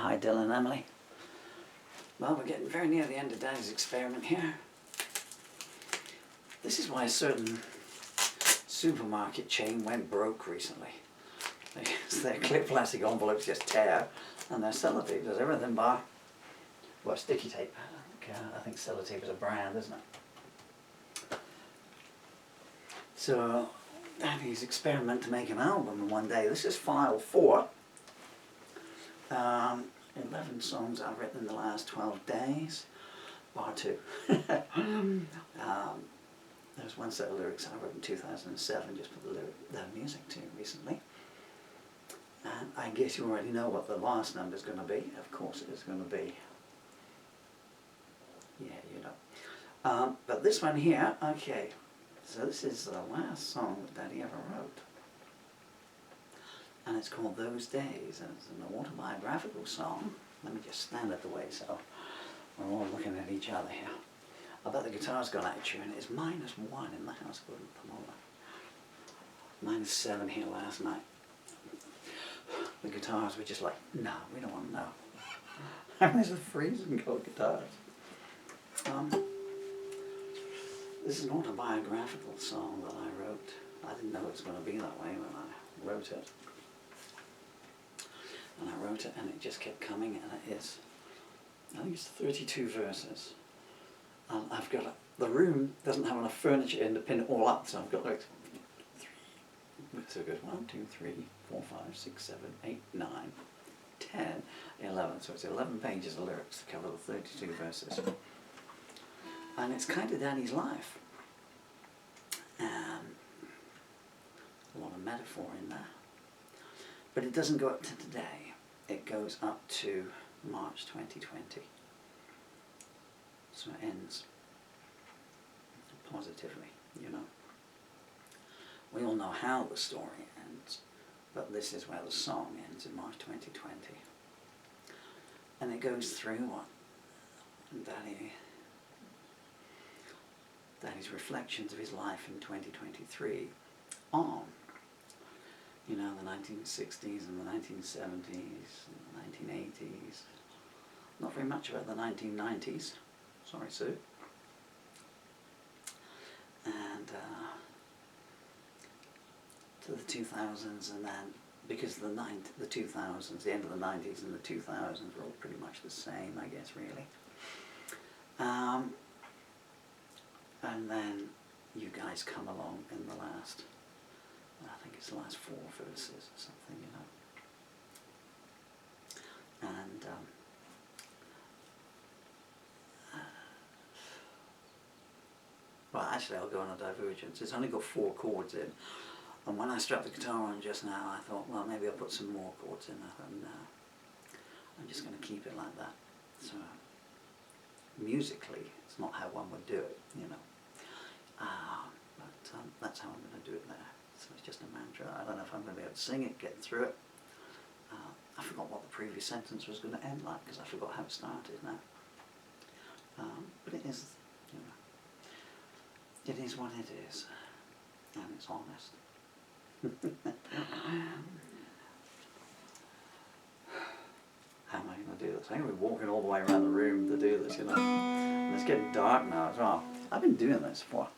Hi Dylan and Emily. Well, we're getting very near the end of Daddy's experiment here. This is why a certain supermarket chain went broke recently. Their clip plastic envelopes just tear, and their sellotape does everything bar, well, sticky tape. I think sellotape is a brand, isn't it? So, Daddy's experiment to make an album in one day. This is file 4. 11 songs I've written in the last 12 days, bar 2. There's one set of lyrics I wrote in 2007, just put the music to recently. And I guess you already know what the last number is going to be. Of course it is going to be, yeah, you know. But this one here, okay, so this is the last song that Daddy ever wrote. And it's called Those Days, and it's an autobiographical song. Let me just stand it away so we're all looking at each other here. I bet the guitar's gone out of tune. It's -1 in the house at the moment. -7 here last night. The guitars were just like, no, we don't want to know. And there's a freezing cold guitars. This is an autobiographical song that I wrote. I didn't know it was going to be that way when I wrote it. And I wrote it and it just kept coming, and it is, I think it's 32 verses. I've got the room doesn't have enough furniture in to pin it all up, so I've got like 3, so good, 1, 2, 3, 4, 5, 6, 7, 8, 9, 10, 11. So it's 11 pages of lyrics to cover the 32 verses. And it's kind of Daddy's life. A lot of metaphor in there. But it doesn't go up to today. It goes up to March 2020. So it ends positively, you know. We all know how the story ends, but this is where the song ends in March 2020. And it goes through what Daddy's reflections of his life in 2023 on, you know, the 1960s and the 1970s and the 1980s. Not very much about the 1990s. Sorry, Sue. And to the 2000s, and then because the 2000s, the end of the 90s and the 2000s were all pretty much the same, I guess, really. And then you guys come along in the last, I think it's the last 4 verses or something, you know. And well, actually I'll go on a divergence. It's only got 4 chords in. And when I strapped the guitar on just now, I thought, well, maybe I'll put some more chords in. I thought, no, I'm just going to keep it like that. So musically, it's not how one would do it, you know. But that's how I'm going to do it there. So it's just a mantra. I don't know if I'm going to be able to sing it, get through it. I forgot what the previous sentence was going to end like, because I forgot how it started now. But it is, you know, it is what it is, and it's honest. How am I going to do this? I'm going to be walking all the way around the room to do this, you know. And it's getting dark now as well. I've been doing this for...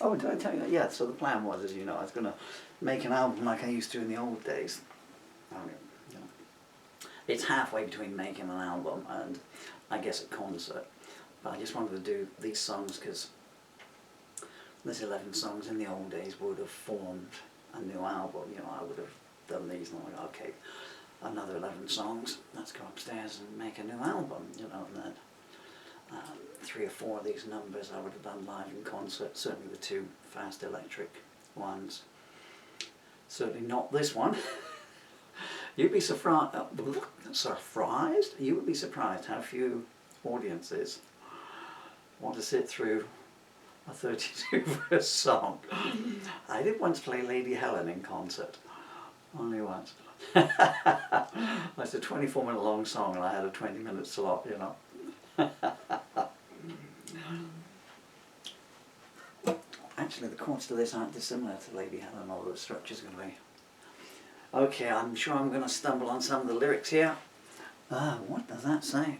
Oh, did I tell you that? Yeah, so the plan was, as you know, I was going to make an album like I used to in the old days. I mean, you know, it's halfway between making an album and, I guess, a concert. But I just wanted to do these songs because this 11 songs in the old days would have formed a new album. You know, I would have done these and I'm like, okay, another 11 songs, let's go upstairs and make a new album, you know. And then 3 or 4 of these numbers I would have done live in concert, certainly the 2 fast electric ones. Certainly not this one. You'd be surprised, you would be surprised how few audiences want to sit through a 32-verse song. I did once play Lady Helen in concert, only once. It's a 24-minute long song and I had a 20-minute slot, you know. Actually, the chords to this aren't dissimilar to Lady Helen, although the structure's going to be. Okay, I'm sure I'm going to stumble on some of the lyrics here. What does that say?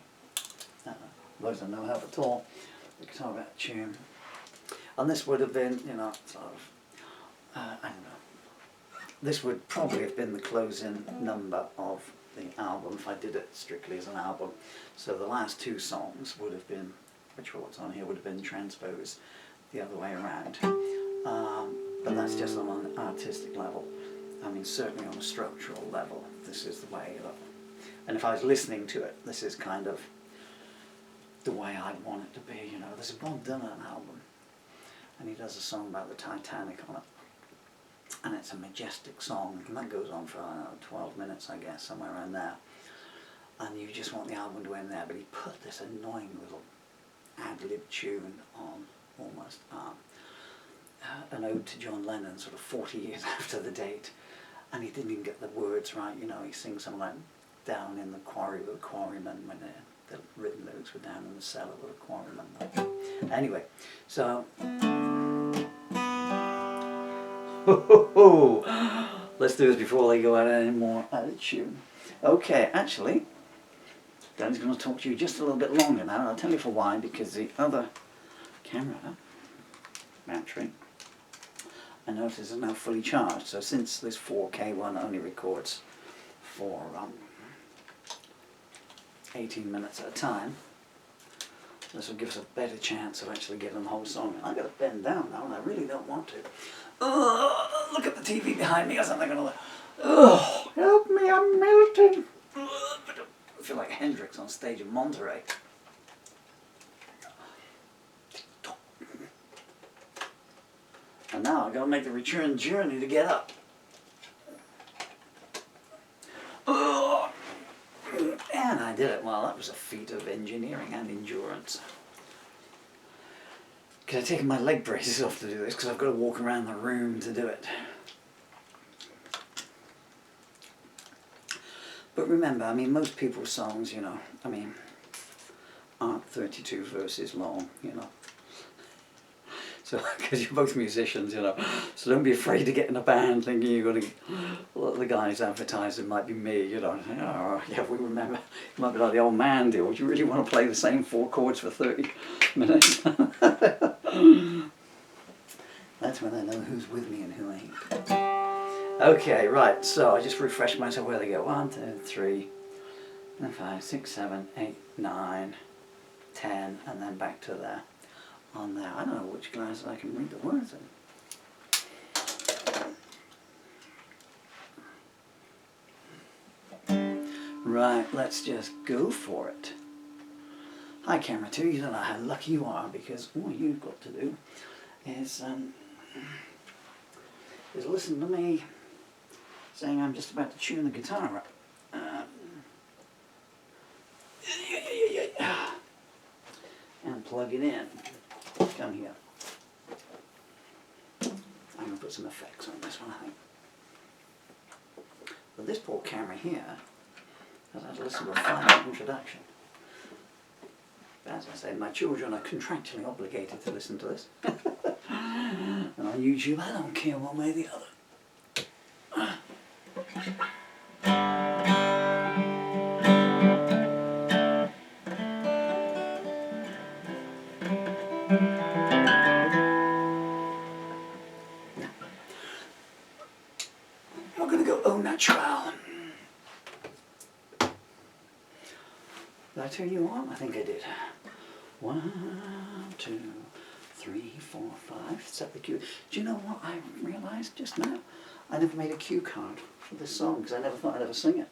Those that know how at all, the guitar about tune. And this would have been, you know, sort of, I don't know. This would probably have been the closing number of the album if I did it strictly as an album. So the last two songs would have been, which were what's on here, would have been transposed the other way around. But that's just on an artistic level. I mean, certainly on a structural level, this is the way, and if I was listening to it, this is kind of the way I'd want it to be, you know. There's a Bob Dylan album, and he does a song about the Titanic on it. And it's a majestic song, and that goes on for, I don't know, 12 minutes, I guess, somewhere around there. And you just want the album to end there, but he put this annoying little ad-lib tune on, almost, an ode to John Lennon, sort of 40 years after the date. And he didn't even get the words right, you know. He sings something like, down in the quarry with a quarryman, when the written lyrics were down in the cellar with a quarryman. Anyway, so... let's do this before they go out any more out of tune. Okay, actually, Dan's going to talk to you just a little bit longer now, and I'll tell you for why, because the other camera battery, I notice, is now fully charged. So since this 4K one only records for 18 minutes at a time, this will give us a better chance of actually getting the whole song. I've got to bend down now, and I really don't want to. Look at the TV behind me or something. Oh, help me, I'm melting. I feel like Hendrix on stage in Monterey. And now I've got to make the return journey to get up. And I did it. Well, that was a feat of engineering and endurance. Because I've taken my leg braces off to do this, because I've got to walk around the room to do it. But remember, I mean, most people's songs, you know, I mean, aren't 32 verses long, you know. So, because you're both musicians, you know, so don't be afraid to get in a band thinking you're going to, well, the guys advertising might be me, you know. Oh, yeah, we remember, it might be like the old man deal. Would you really want to play the same 4 chords for 30 minutes? That's when I know who's with me and who ain't. Okay, right, so I just refreshed myself. Where they go? 1, 2, 3, 5, 6, 7, 8, 9, 10, and then back to there. On there. I don't know which glasses I can read the words in. Right, let's just go for it. Hi camera 2, you don't know how lucky you are, because all you've got to do is listen to me saying I'm just about to tune the guitar up. And plug it in. Come here. I'm going to put some effects on this one, I think. But this poor camera here has had to listen to a final introduction. As I say, my children are contractually obligated to listen to this. And on YouTube, I don't care one way or the other. We're going to go au naturel. Did I turn you on? I think I did. 1, 2, 3, 4, 5. Set the cue. Do you know what I realised just now? I never made a cue card for this song because I never thought I'd ever sing it.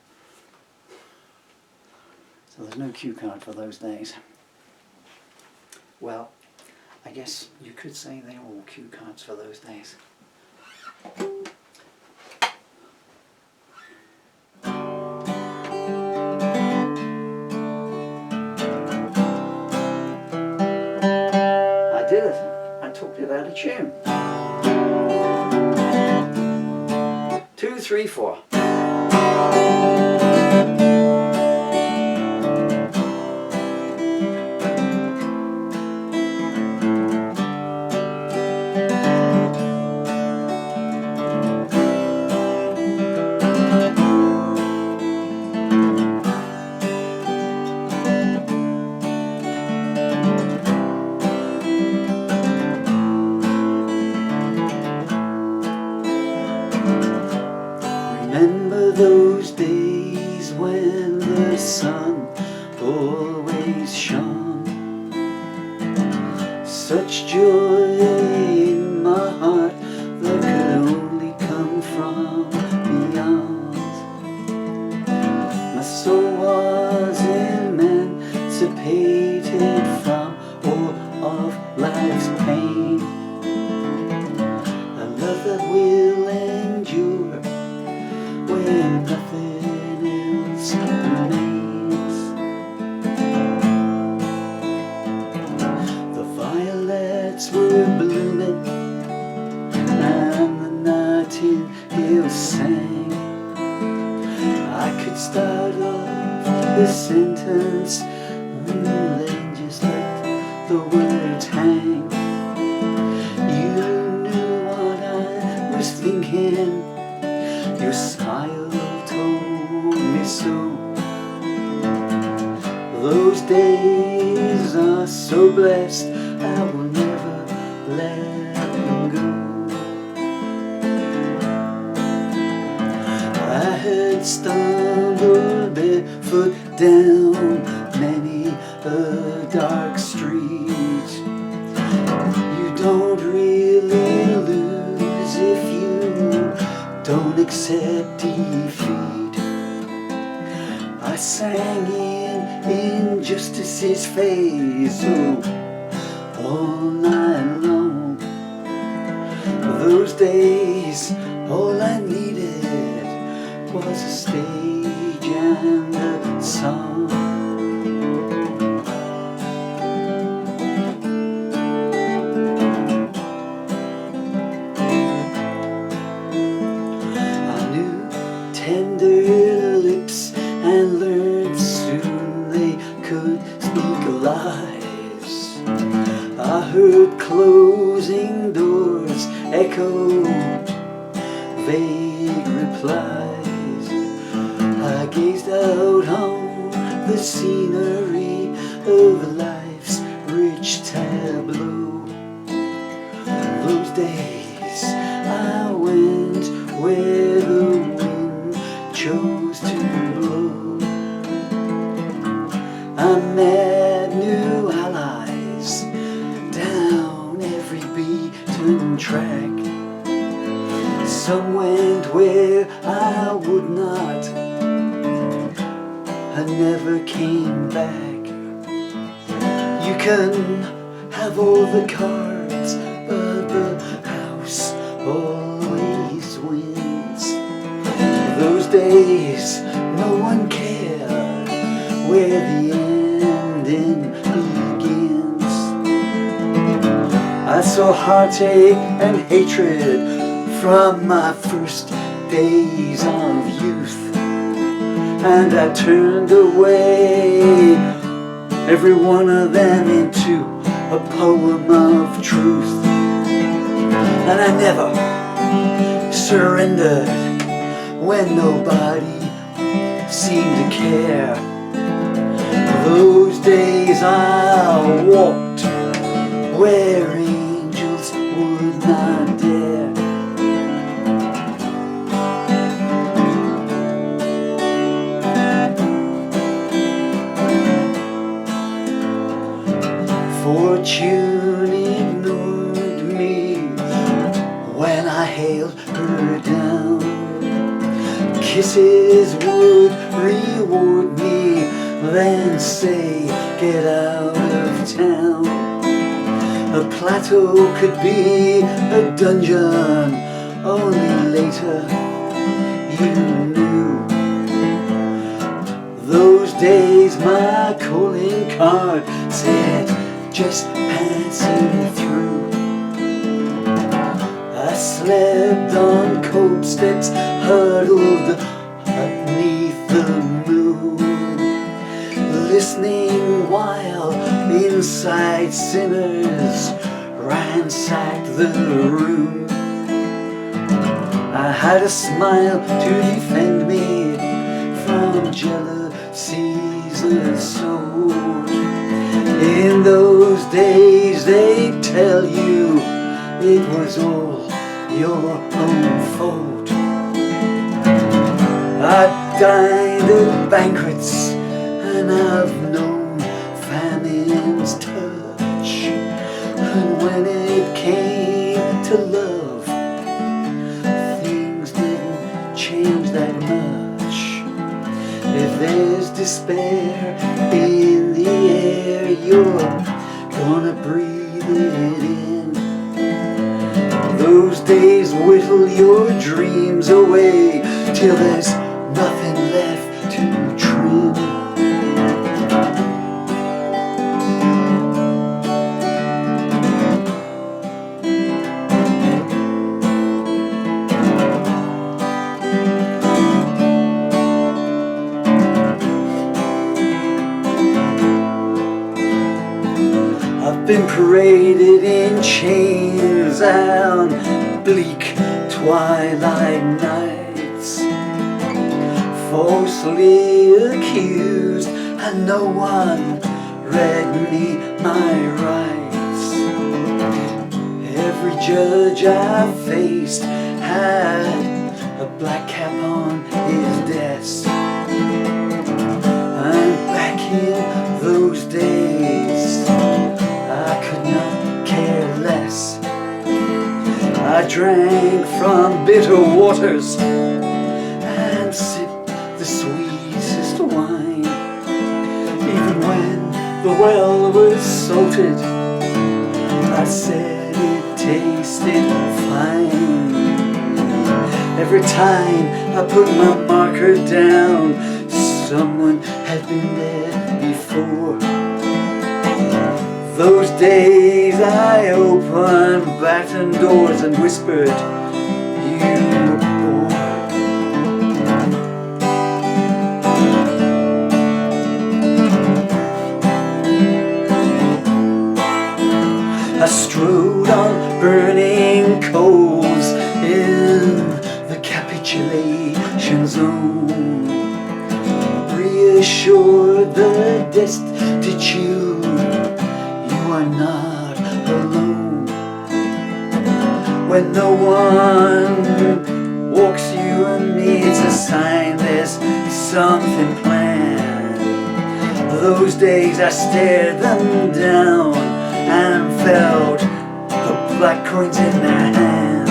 So there's no cue card for those days. Well, I guess you could say they were all cue cards for those days. I did it. I talked it out of tune. 2, 3, 4. the sun always shone. Such joy in my heart that could only come from beyond. My soul was emancipated from all of life's pain. A love that will endure when nothing else remains. The violets were blooming and the nightingales sang. I could start off the sentence and then just let the words hang. You knew what I was thinking, your smile told me so. Those days are so blessed, I will never let them go. I had stumbled barefoot down many a dark street. You don't really lose if you don't accept defeat. I sang in injustice's face, oh, all night long. Those days, all I needed was a stage and a song. I knew tender lips and learned soon they could speak lies. I heard closing doors echo vague replies. I gazed out on the scenery of life's rich tableau. Those days I went where the wind chose to blow. I met new allies down every beaten track. Some went where I would not, and never came back. You can have all the cards, but the house always wins. Those days, no one cared where the ending begins. I saw heartache and hatred from my first days of youth, and I turned away every one of them into a poem of truth. And I never surrendered when nobody seemed to care. Those days I walked where angels would not dare. Fortune ignored me when I hailed her down. Kisses would reward me, then say, get out of town. A plateau could be a dungeon, only later you knew. Those days my calling card said, just passing through. I slept on cold steps, huddled beneath the moon, listening while inside sinners ransacked the room. I had a smile to defend me from jealousy's assault. In those days they'd tell you it was all your own fault. I dined attended banquets, and I've known famine's touch. And when it came to love, things didn't change that much. If there's despair in the air, you're gonna breathe it in. Those days whittle your dreams away till there's nothing left to trim. I've been paraded in chains on bleak twilight nights, falsely accused, and no one read me my rights. Every judge I faced had a black cap on his desk. And back in those days, I could not care less. I drank from bitter waters and sipped the sweetest wine. Even when the well was salted, I said it tasted fine. Every time I put my marker down, someone had been there before. Those days I opened battened doors and whispered, you were born. I strode on burning coals in the capitulation zone, reassured the destitute, you are not alone. When no one walks you and me, it's a sign there's something planned. Those days I stared them down and felt the black coins in their hands.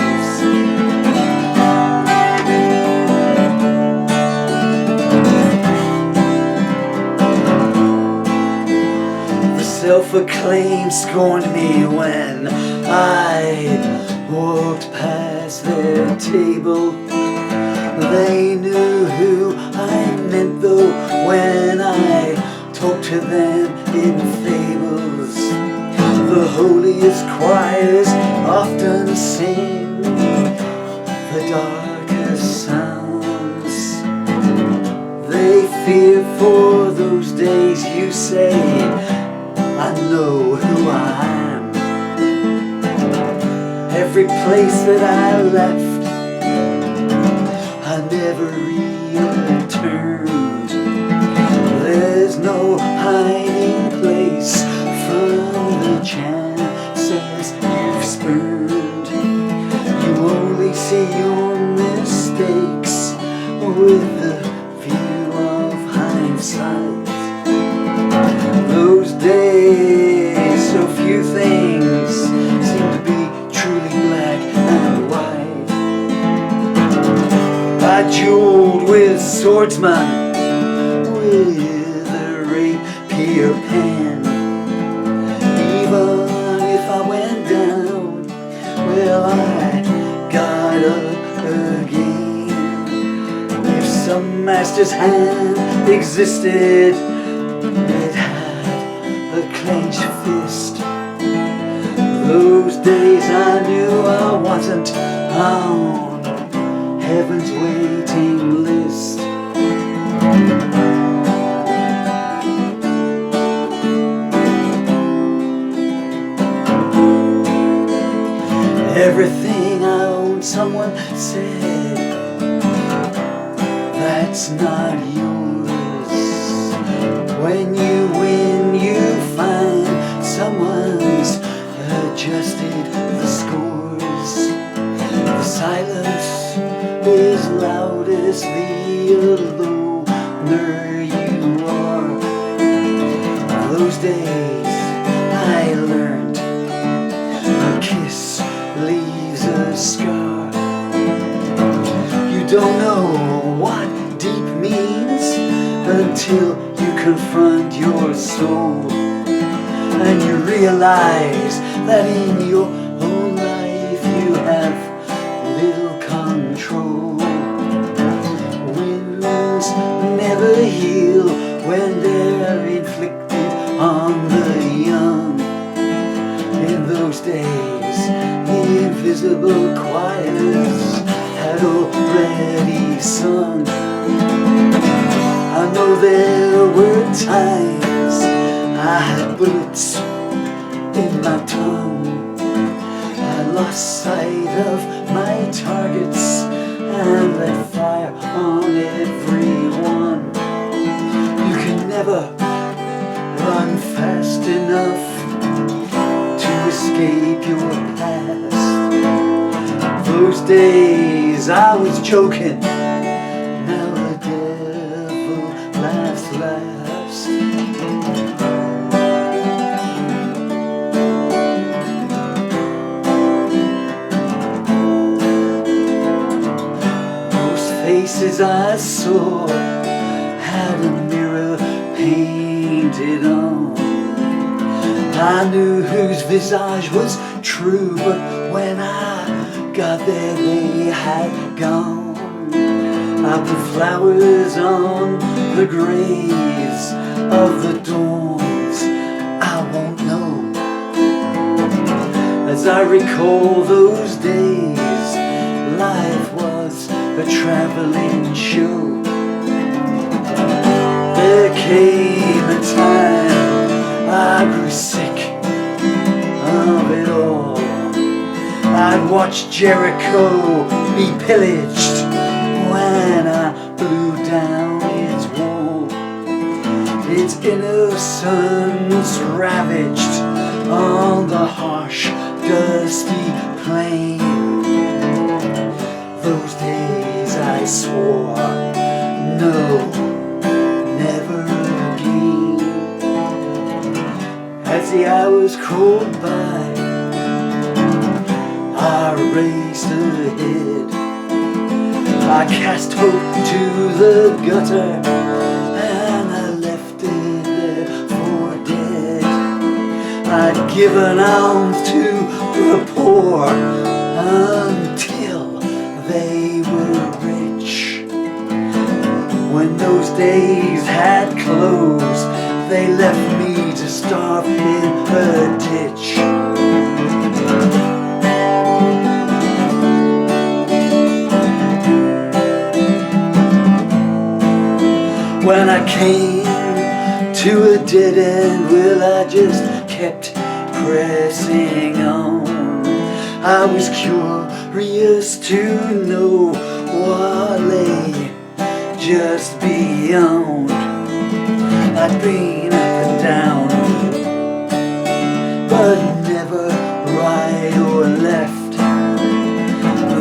The self-acclaimed scorned me when I walked past their table. They knew who I meant though when I talked to them in fables. The holiest choirs often sing the darkest sounds. They fear for those days, you say, I know who I am. Every place that I left, I never returned. There's no hiding place from the chances you've spurned. You only see your mistakes with the view of hindsight. Those days, so few things seem to be truly black and white. I dueled with swordsmen with a rapier pen. Even if I went down, well, I got up again. If some master's hand existed, it had a clenched fist. Those days I knew I wasn't on heaven's waiting list. Everything I owned, someone said, that's not yours. When you win, you find someone's adjusted the scores. The silence is loudest, the alone don't know what deep means until you confront your soul and you realize that in your own life you have little control. Wounds never heal when they're inflicted on the young. In those days, the invisible choirs had already sung. I know there were times I had bullets in my tongue. I lost sight of my targets and let fire on everyone. You can never run fast enough to escape your past. Those days I was joking, now the devil laughs last. Most faces I saw had a mirror painted on. I knew whose visage was true, but when I got there they had gone. I put flowers on the graves of the dawns I won't know. As I recall those days, life was a traveling show. There came a time I grew sick of it all. I'd watch Jericho be pillaged when I blew down its wall. Its innocence ravaged on the harsh, dusty plain. Those days I swore, no, never again. As the hours crawled by, I raced ahead. I cast hope to the gutter and I left it there for dead. I'd given alms to the poor until they were rich. When those days had closed, they left me to starve in a ditch. When I came to a dead end, well, I just kept pressing on. I was curious to know what lay just beyond. I'd been up and down, but never right or left.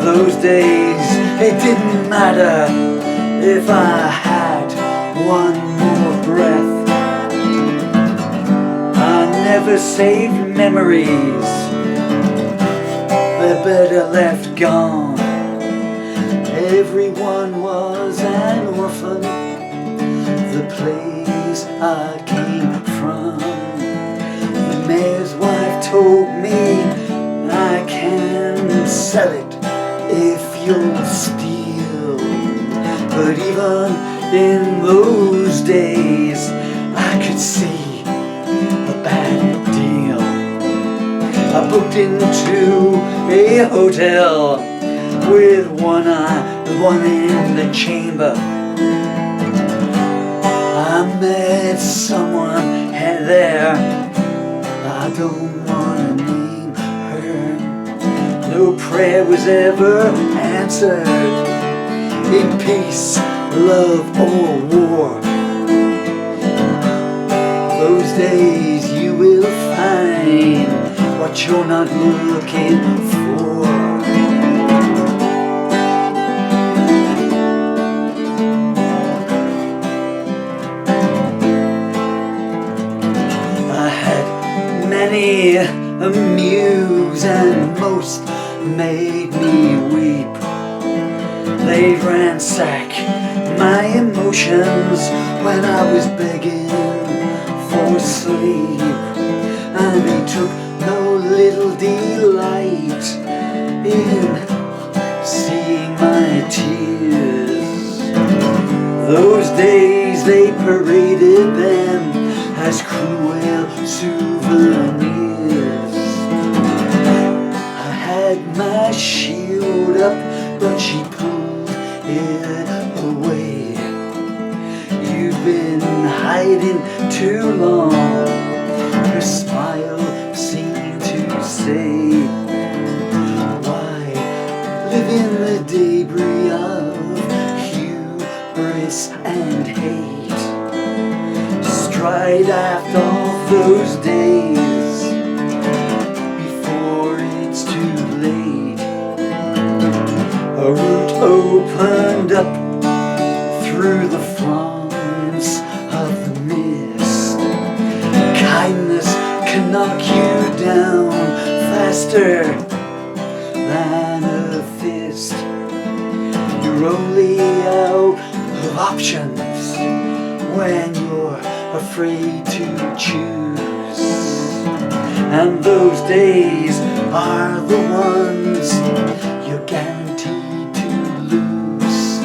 Those days, it didn't matter if I had one more breath. I never saved memories, they're better left gone. Everyone was an orphan, the place I came from. The mayor's wife told me I can sell it if you'll steal. But even in those days, I could see a bad deal. I booked into a hotel with one eye, one in the chamber. I met someone there, I don't wanna name her. No prayer was ever answered in peace, love or war. Those days you will find what you're not looking for. I had many a muse and most made me weep. They ransack my emotions when I was begging for sleep, and they took no little delight in seeing my tears. Those days they paraded them as cruel souvenirs. I had my shield up, but she pulled it away. You've been hiding too long, her smile seemed to say. Why live in the debris of hubris and hate? Stride aft off those days before it's too late. A route opened up through the fronds of the mist. Kindness can knock you down faster than a fist. You're only out of options when you're afraid to choose. And those days are the ones you're guaranteed to lose.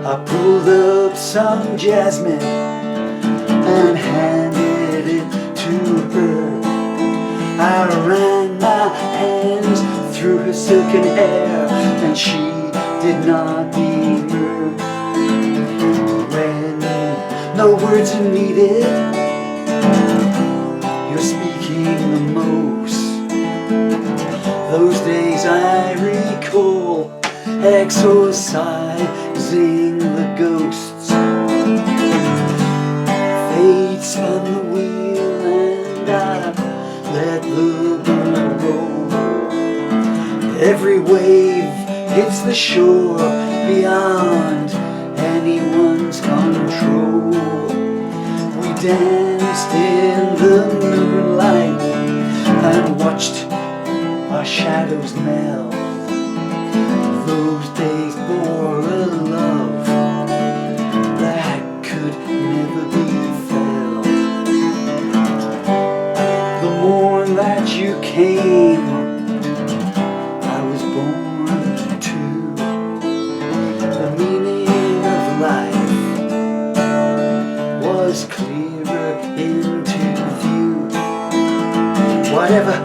I pulled up some jasmine and handed it to her. I ran my hands through her silken hair, and she did not demur. When no words are needed, you're speaking the most. Those days I recall, exorcising the ghosts. Fate spun the wheel and I let the ball roll. Every wave hits the shore beyond anyone's control. We danced in the moonlight and watched our shadows melt. Those days bore a love that could never be felt. The morn that you came, I was born too. The meaning of life was clearer into view. Whatever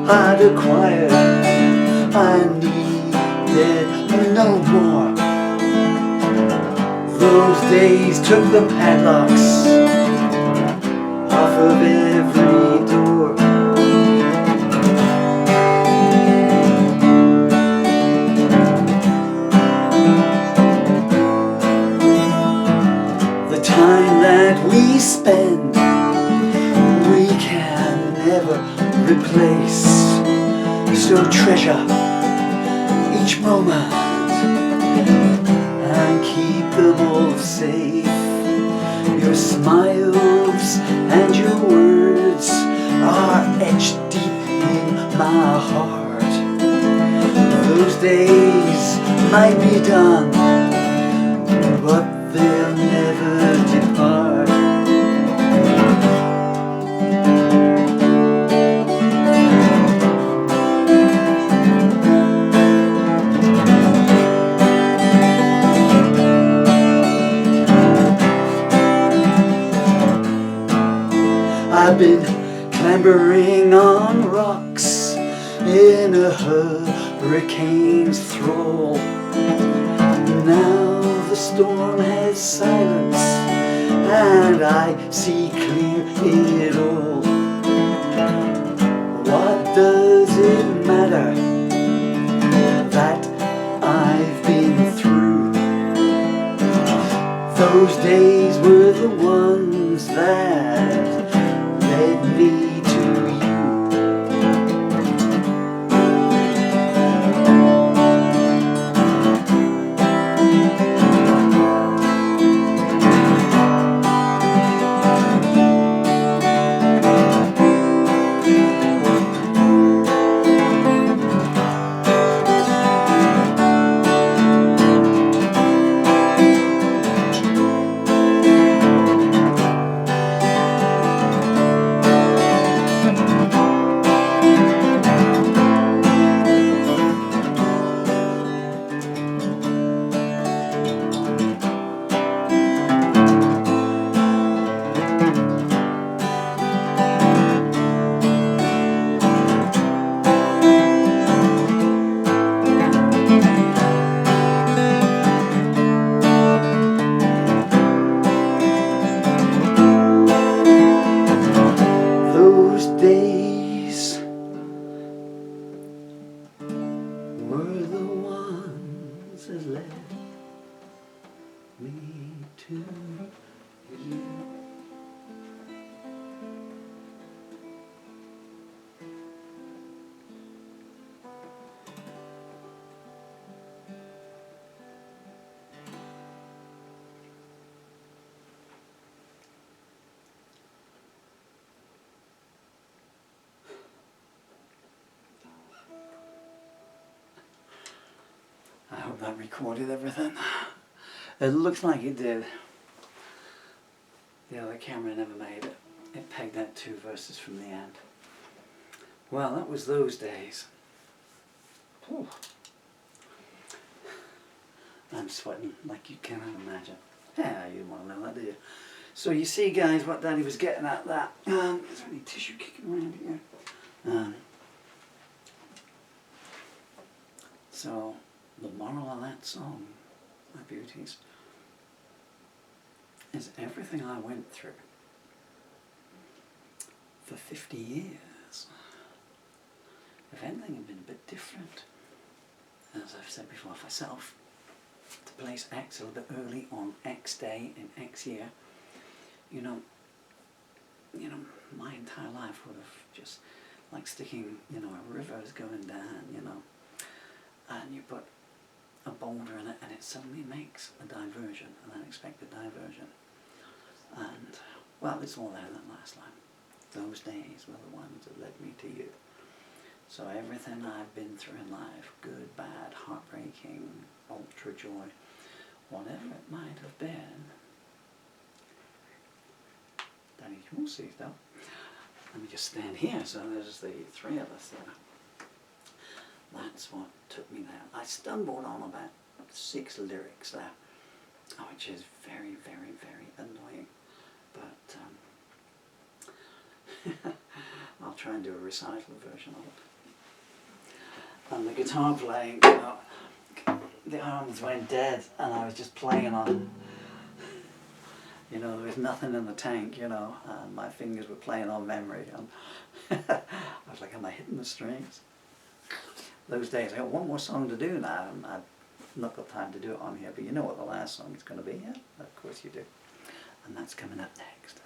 I'd acquired, I needed no more. Those days took the padlocks off of every door. The time that we spend, we can never replace. So treasure each moment and keep them all safe. Your smiles and your words are etched deep in my heart. Those days might be done, but they'll never depart. I've been clambering on rocks in a hurricane's thrall. Now the storm has silenced and I see clear it all. What does it matter that I've been through? Those days were the ones that led me to you. to you. I hope that recorded everything. It looks like it did. The other camera never made it. It pegged out 2 verses from the end. Well, that was those days. Whew. I'm sweating like you cannot imagine. Yeah, you didn't want to know that, did you? So you see, guys, what Daddy was getting at that. Is there any tissue kicking around here? So, the moral of that song, my beauties, is everything I went through for 50 years, if anything had been a bit different, as I've said before, for myself, to place X a little bit early on X day in X year, you know, my entire life would have just like sticking, a river is going down, and you put a boulder in it and it suddenly makes a diversion, an unexpected diversion. And, well, it's all there that last line. Those days were the ones that led me to you. So everything I've been through in life, good, bad, heartbreaking, ultra joy, whatever it might have been, Danny, you'll see though. Let me just stand here, so there's the 3 of us there. That's what took me there. I stumbled on about 6 lyrics there, which is very, very, very annoying. But I'll try and do a recital version of it. And the guitar playing, the arms went dead, and I was just playing on. There was nothing in the tank, and my fingers were playing on memory. And I was like, am I hitting the strings? Those days, I got one more song to do now, and I've not got time to do it on here, but you know what the last song is going to be, yeah? Of course you do. And that's coming up next.